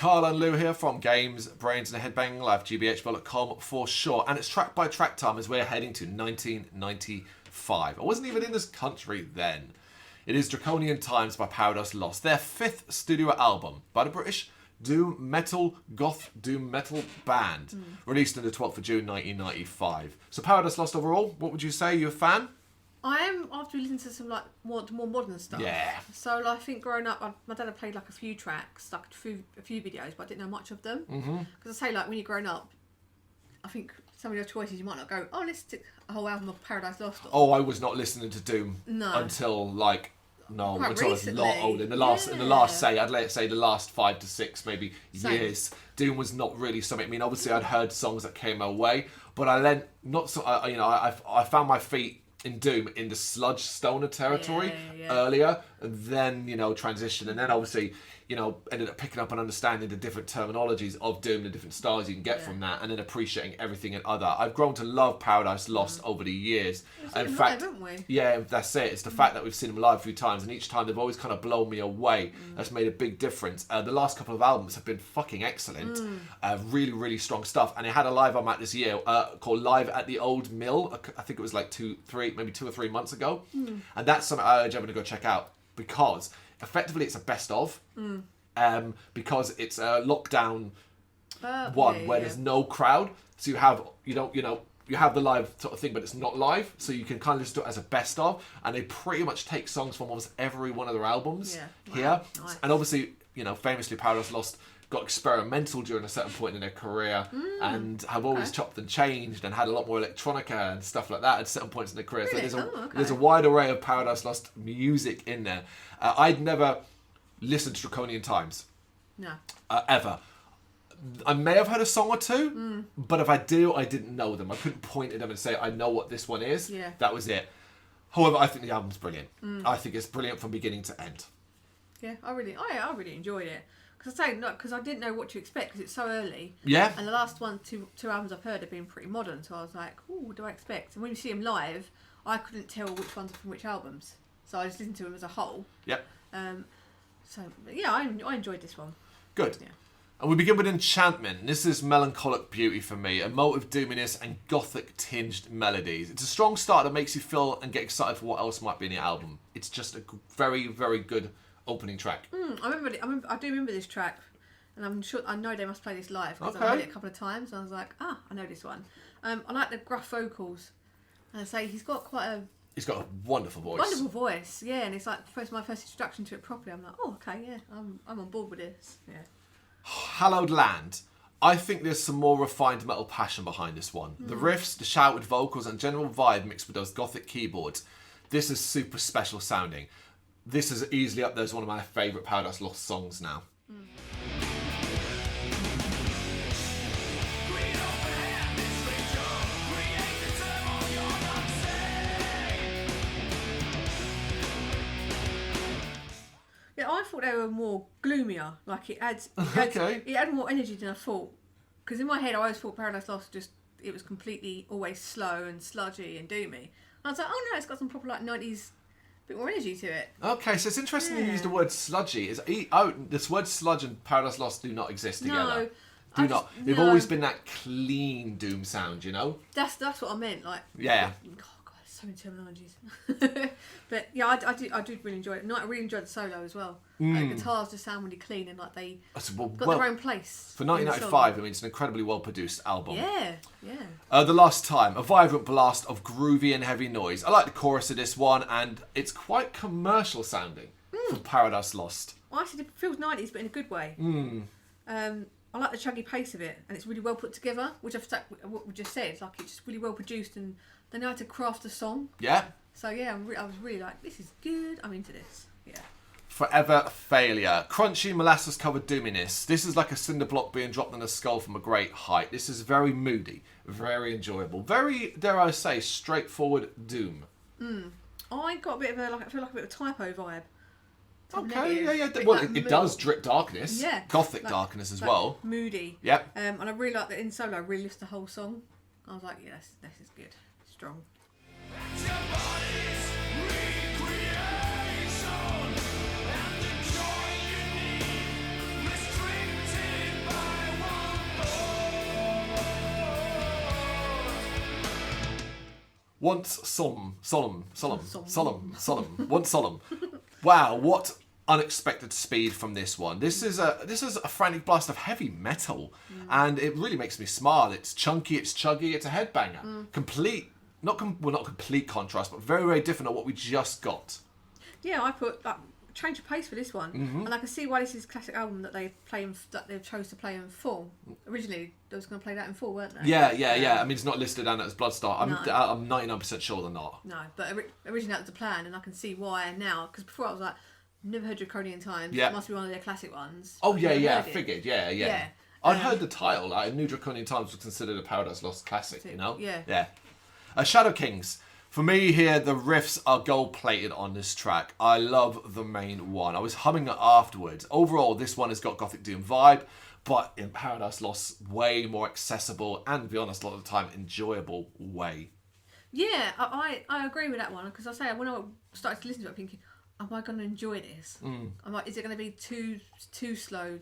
Carl and Lou here from Games, Brrraains A Head-Banging Life, gbhblofficial for short. And it's track by track time as we're heading to 1995. I wasn't even in this country then. It is Draconian Times by Paradise Lost, their 5th studio album by the British goth doom metal band, released on the 12th of June 1995. So Paradise Lost overall, what would you say? You a fan? I am, after listening to some like more modern stuff. Yeah. So like, I think growing up, my dad had played like a few tracks, like a few videos, but I didn't know much of them. Because I say, like, when you're growing up, I think some of your choices you might not go, oh, let's stick a whole album of Paradise Lost on. Oh, I was not listening to doom until like until recently. I was a lot older. In the last I'd say the last 5 to 6 maybe years, doom was not really something. I mean, obviously I'd heard songs that came my way, but I then I found my feet in doom in the sludge stoner territory earlier, and then transition, and then obviously ended up picking up and understanding the different terminologies of doom, the different styles you can get from that, and then appreciating everything and other. I've grown to love Paradise Lost over the years. In fact, haven't we? Yeah, that's it. It's the fact that we've seen them live a few times, and each time they've always kind of blown me away. That's made a big difference. The last couple of albums have been fucking excellent. Really, really strong stuff. And they had a live album out this year called Live at the Old Mill. I think it was like 2 or 3 months ago. And that's something I urge everyone to go check out, because effectively it's a best of. Because it's a lockdown where there's no crowd, so you have you have the live sort of thing, but it's not live, so you can kind of listen to it as a best of, and they pretty much take songs from almost every one of their albums here. Nice. And obviously, famously Paradise Lost got experimental during a certain point in their career, and have always chopped and changed and had a lot more electronica and stuff like that at certain points in their career. Really? So there's a wide array of Paradise Lost music in there. I'd never listened to Draconian Times. No. Ever. I may have heard a song or two, but if I do, I didn't know them. I couldn't point at them and say, I know what this one is. Yeah. That was it. However, I think the album's brilliant. I think it's brilliant from beginning to end. Yeah, I really enjoyed it. Because I didn't know what to expect, because it's so early. Yeah. And the last two albums I've heard have been pretty modern, so I was like, oh, what do I expect? And when you see them live, I couldn't tell which ones are from which albums. So I just listened to them as a whole. Yep. So, yeah, I enjoyed this one. Good. Yeah. And we begin with Enchantment. This is melancholic beauty for me. Emotive doominess and gothic-tinged melodies. It's a strong start that makes you feel and get excited for what else might be in the album. It's just a very, very good opening track. I do remember this track, and I'm sure I know they must play this live, because I've heard it a couple of times, and I was like, I know this one. I like the gruff vocals. And I say he's got a wonderful voice. Wonderful voice, yeah. And it's like my first introduction to it properly. I'm like, oh, okay, yeah, I'm on board with this. Yeah. Hallowed Land. I think there's some more refined metal passion behind this one. The riffs, the shouted vocals, and general vibe mixed with those gothic keyboards. This is super special sounding. This is easily up there as one of my favourite Paradise Lost songs now. Yeah, I thought they were more gloomier. Like it had more energy than I thought. Because in my head, I always thought Paradise Lost it was completely always slow and sludgy and doomy. And I was like, oh no, it's got some proper like 90s bit more energy to it. Okay, so it's interesting you use the word sludgy. This word sludge and Paradise Lost do not exist together. No. They've always been that clean doom sound, That's what I meant. Like, yeah. Oh god, so many terminologies. But yeah, I did really enjoy it. I really enjoyed the solo as well. Like, the guitars just sound really clean, and like they got their own place. For 1995, I mean, it's an incredibly well-produced album. Yeah. The Last Time, a vibrant blast of groovy and heavy noise. I like the chorus of this one, and it's quite commercial sounding from Paradise Lost. Well, actually, it feels 90s, but in a good way. I like the chuggy pace of it, and it's really well put together, which what we just said. It's like it's just really well produced, and they know how to craft a song. Yeah. So yeah, I was really like, this is good. I'm into this. Yeah. Forever Failure. Crunchy molasses-covered doominess. This is like a cinder block being dropped on a skull from a great height. This is very moody, very enjoyable, very, dare I say, straightforward doom. I got a bit of I feel like a bit of a typo vibe. Okay, yeah. Well, it does drip darkness. Yeah. Gothic darkness as well. Moody. Yep. And I really like that in solo. I really listened to the whole song. I was like, yes, this is good. Strong. Once solemn. Once solemn. Wow, what unexpected speed from this one. This is a frantic blast of heavy metal, and it really makes me smile. It's chunky, it's chuggy, it's a headbanger. Not complete contrast, but very, very different on what we just got. Yeah, I put change of pace for this one, and I can see why this is a classic album that they chose to play in full. Originally, they was going to play that in full, weren't they? Yeah. I mean, it's not listed down as Bloodstar. I'm 99% sure they're not. No, but originally that was the plan, and I can see why now. Because before I was like, never heard Draconian Times. Yeah. It must be one of their classic ones. Oh yeah. Figured. Yeah. I'd heard the title. I knew Draconian Times was considered a Paradise Lost classic. You know. Yeah. Shadow Kings. For me here, the riffs are gold-plated on this track. I love the main one. I was humming it afterwards. Overall, this one has got Gothic Doom vibe, but in Paradise Lost, way more accessible and, to be honest, a lot of the time, enjoyable way. Yeah, I agree with that one, because I say, when I started to listen to it, I'm thinking, am I going to enjoy this? I'm like, is it going to be too slow,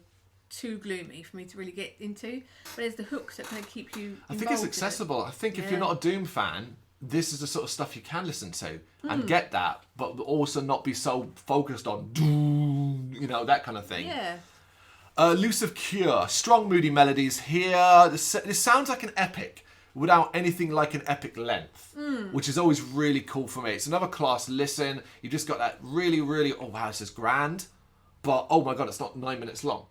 too gloomy for me to really get into? But there's the hooks that kind of keep you I think it's accessible. I think if you're not a Doom fan, this is the sort of stuff you can listen to and get that, but also not be so focused on Doom, that kind of thing. Yeah. Elusive Cure, strong moody melodies here. This sounds like an epic without anything like an epic length, which is always really cool for me. It's another class listen. You just got that really, really, oh wow, this is grand, but oh my god, it's not 9 minutes long.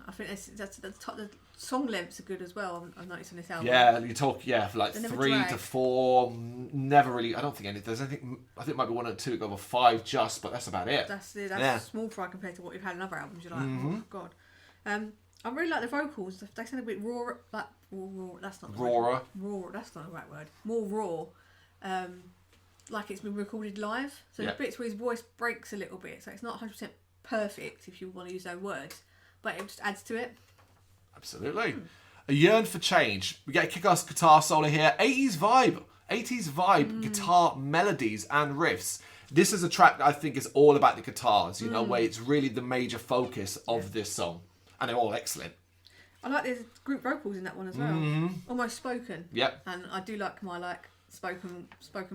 I think the song lengths are good as well. I've noticed on this album. Yeah, you talk for like 3 to 4. Never really. I don't think there's anything. I think it might be 1 or 2 over 5 just, but that's about it. That's small fry compared to what we've had in other albums. You're like, oh god. I really like the vocals. They sound a bit raw. Like raw. That's not the raw. Raw. That's not the right word. More raw. Like it's been recorded live. So the bits where his voice breaks a little bit. So it's not 100% perfect, if you want to use those words. But it just adds to it. Absolutely. A Yearn for Change. We get a kick-ass guitar solo here. 80s vibe guitar melodies and riffs. This is a track that I think is all about the guitars, where it's really the major focus of this song. And they're all excellent. I like there's group vocals in that one as well. Almost spoken. Yep. And I do like my spoken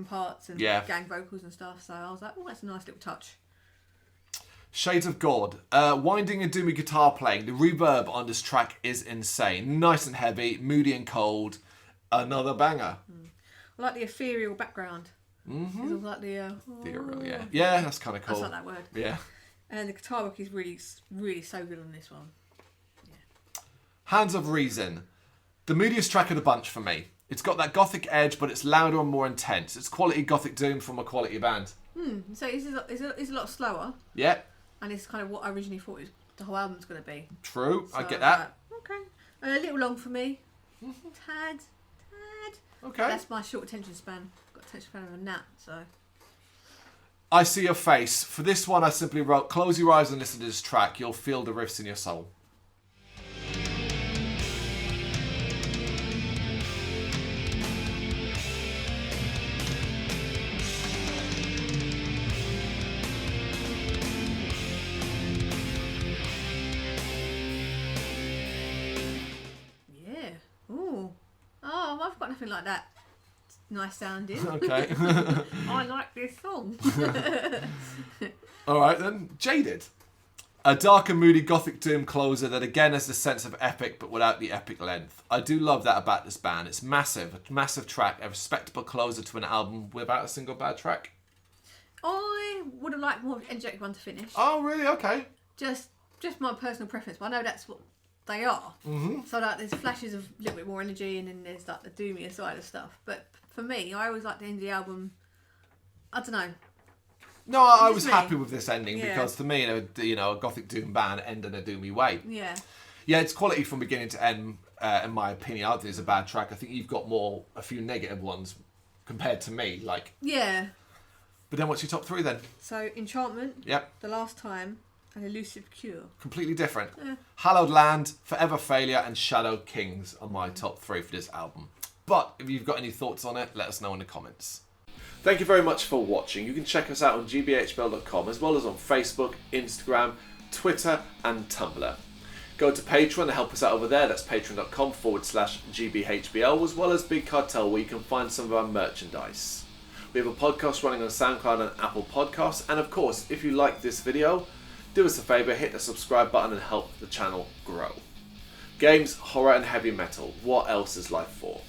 parts and gang vocals and stuff. So I was like, oh, that's a nice little touch. Shades of God. Winding and doomy guitar playing. The reverb on this track is insane. Nice and heavy, moody and cold. Another banger. I like the ethereal background. It's all like the... ethereal, yeah. Yeah, that's kind of cool. I like that word. Yeah. And the guitar work is really, really so good on this one. Yeah. Hands of Reason. The moodiest track of the bunch for me. It's got that gothic edge, but it's louder and more intense. It's quality gothic doom from a quality band. So it's a lot slower. Yeah. And it's kind of what I originally thought the whole album's going to be. True, so I get that. Okay. A little long for me. Tad. Okay. That's my short attention span. Got attention span of a gnat, so. I See Your Face. For this one, I simply wrote, close your eyes and listen to this track. You'll feel the riffs in your soul. I've got nothing like that nice sounding. Okay. I like this song. Alright then, Jaded. A dark and moody gothic doom closer that again has the sense of epic but without the epic length. I do love that about this band. It's massive, a massive track, a respectable closer to an album without a single bad track. I would have liked more of an energetic one to finish. Oh really? Okay. Just my personal preference, but I know that's what they are. So like there's flashes of a little bit more energy and then there's like the doomier side of stuff. But for me, I always like the end of the album. I don't know. No, I was happy with this ending because to me, a gothic doom band end in a doomy way. Yeah. Yeah, it's quality from beginning to end. In my opinion, I don't think it's a bad track. I think you've got a few negative ones compared to me. Yeah. But then what's your top 3 then? So Enchantment. Yep. The Last Time. And Elusive Cure. Completely different. Yeah. Hallowed Land, Forever Failure, and Shadow Kings are my top 3 for this album. But if you've got any thoughts on it, let us know in the comments. Thank you very much for watching. You can check us out on gbhbl.com as well as on Facebook, Instagram, Twitter and Tumblr. Go to Patreon to help us out over there. That's patreon.com/gbhbl, as well as Big Cartel, where you can find some of our merchandise. We have a podcast running on SoundCloud and Apple Podcasts. And of course, if you like this video, do us a favour, hit the subscribe button and help the channel grow. Games, horror and heavy metal. What else is life for?